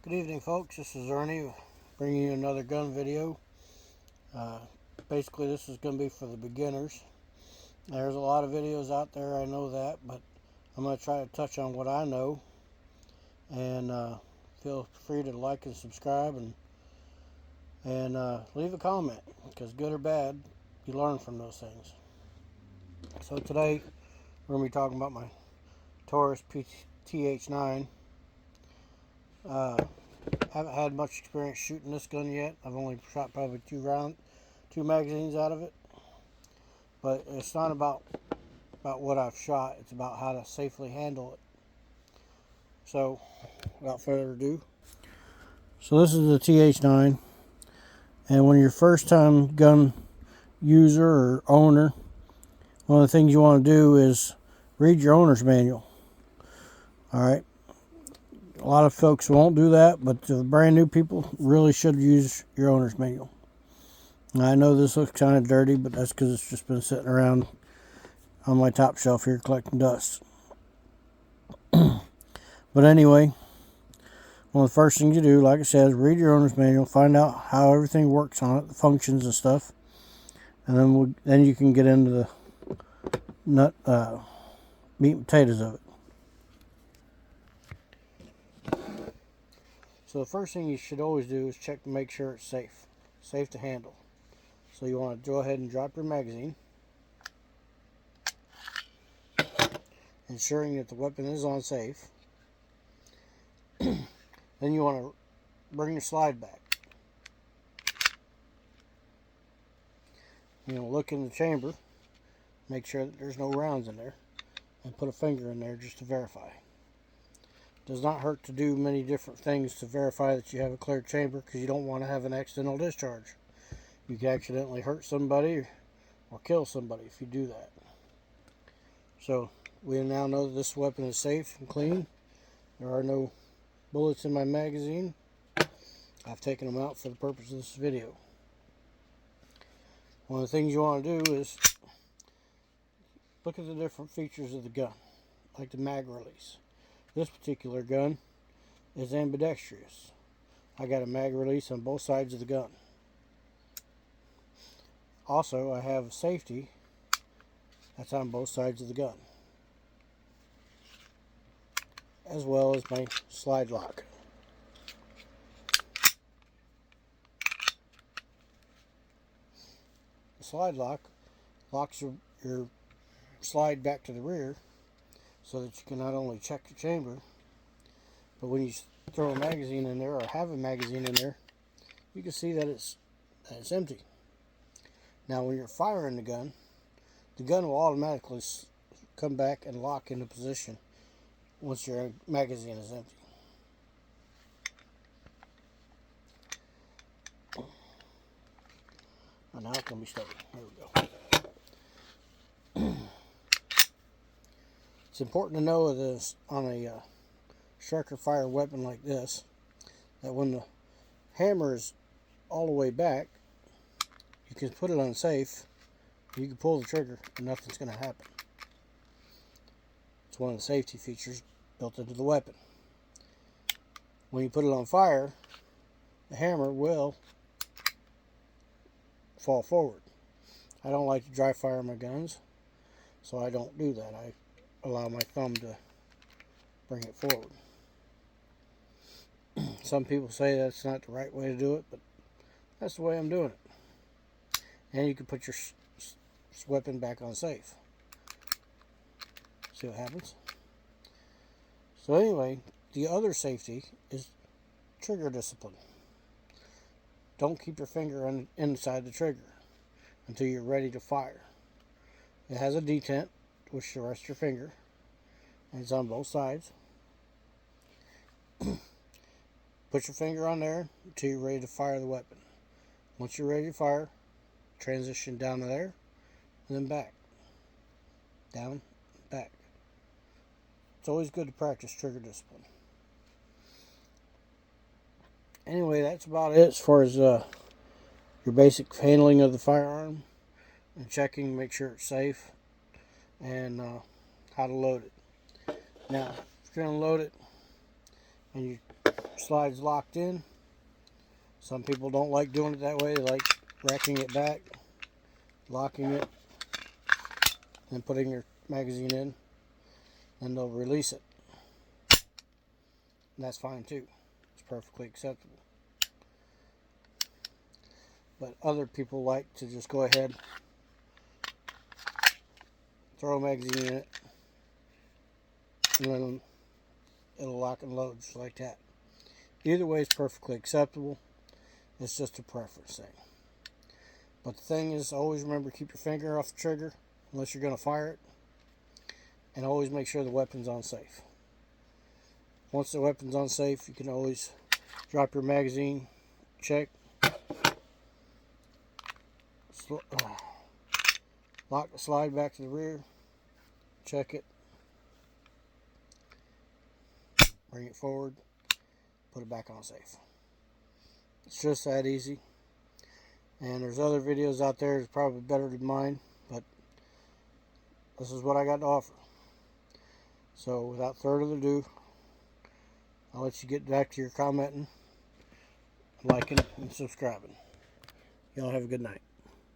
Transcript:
Good evening, folks. This is Ernie bringing you another gun video. Basically, this is going to be for the beginners. There's a lot of videos out there, I know that, but I'm going to try to touch on what I know. And feel free to like and subscribe and leave a comment, because good or bad, you learn from those things. So today, we're going to be talking about my Taurus TH9. Haven't had much experience shooting this gun yet. I've only shot probably two magazines out of it. But it's not about what I've shot. It's about how to safely handle it. So, without further ado. So this is the TH9. And when you're first time gun user or owner, one of the things you want to do is read your owner's manual. Alright. A lot of folks won't do that, but the brand new people really should use your owner's manual. Now, I know this looks kind of dirty, but that's because it's just been sitting around on my top shelf here collecting dust. But anyway, one of the first things you do, like I said, is read your owner's manual, find out how everything works on it, the functions and stuff, and then you can get into the meat and potatoes of it. So the first thing you should always do is check to make sure it's safe to handle. So you want to go ahead and drop your magazine, ensuring that the weapon is on safe. Then you want to bring your slide back. You know, look in the chamber, make sure that there's no rounds in there, and put a finger in there just to verify. Does not hurt to do many different things to verify that you have a clear chamber, because you don't want to have an accidental discharge. You can accidentally hurt somebody or kill somebody if you do that. So we now know that this weapon is safe and clean. There are no bullets in my magazine. I've taken them out for the purpose of this video. One of the things you want to do is look at the different features of the gun, like the mag release. This particular gun is ambidextrous. I got a mag release on both sides of the gun. Also, I have safety that's on both sides of the gun, as well as my slide lock. The slide lock locks your slide back to the rear, so that you can not only check your chamber, but when you throw a magazine in there or have a magazine in there, you can see that it's empty. Now when you're firing the gun will automatically come back and lock into position once your magazine is empty. And now it's going to be steady. There we go. It's important to know this on a striker fire weapon like this, that when the hammer is all the way back, you can put it on safe, you can pull the trigger and nothing's going to happen. It's one of the safety features built into the weapon. When you put it on fire, the hammer will fall forward. I don't like to dry fire my guns, so I don't do that. I allow my thumb to bring it forward. Some people say that's not the right way to do it, but that's the way I'm doing it. And you can put your weapon back on safe. See what happens? So anyway, the other safety is trigger discipline. Don't keep your finger inside the trigger until you're ready to fire. It has a detent which you rest your finger, and it's on both sides. Put your finger on there until you're ready to fire the weapon. Once you're ready to fire, transition down to there, and then back. Down, back. It's always good to practice trigger discipline. Anyway, that's about it as far as your basic handling of the firearm and checking, make sure it's safe, and how to load it. Now, if you're going to load it and you slides locked in. Some people don't like doing it that way. They like racking it back, locking it, and putting your magazine in, and they'll release it. And that's fine too. It's perfectly acceptable. But other people like to just go ahead, throw a magazine in it, and then it'll lock and load just like that. Either way is perfectly acceptable. It's just a preference thing. But the thing is, always remember to keep your finger off the trigger unless you're going to fire it. And always make sure the weapon's on safe. Once the weapon's on safe, you can always drop your magazine, check, lock the slide back to the rear, check it, bring it forward, put it back on safe. It's just that easy. And there's other videos out there that's probably better than mine, but this is what I got to offer. So without further ado, I'll let you get back to your commenting, liking, and subscribing. Y'all have a good night.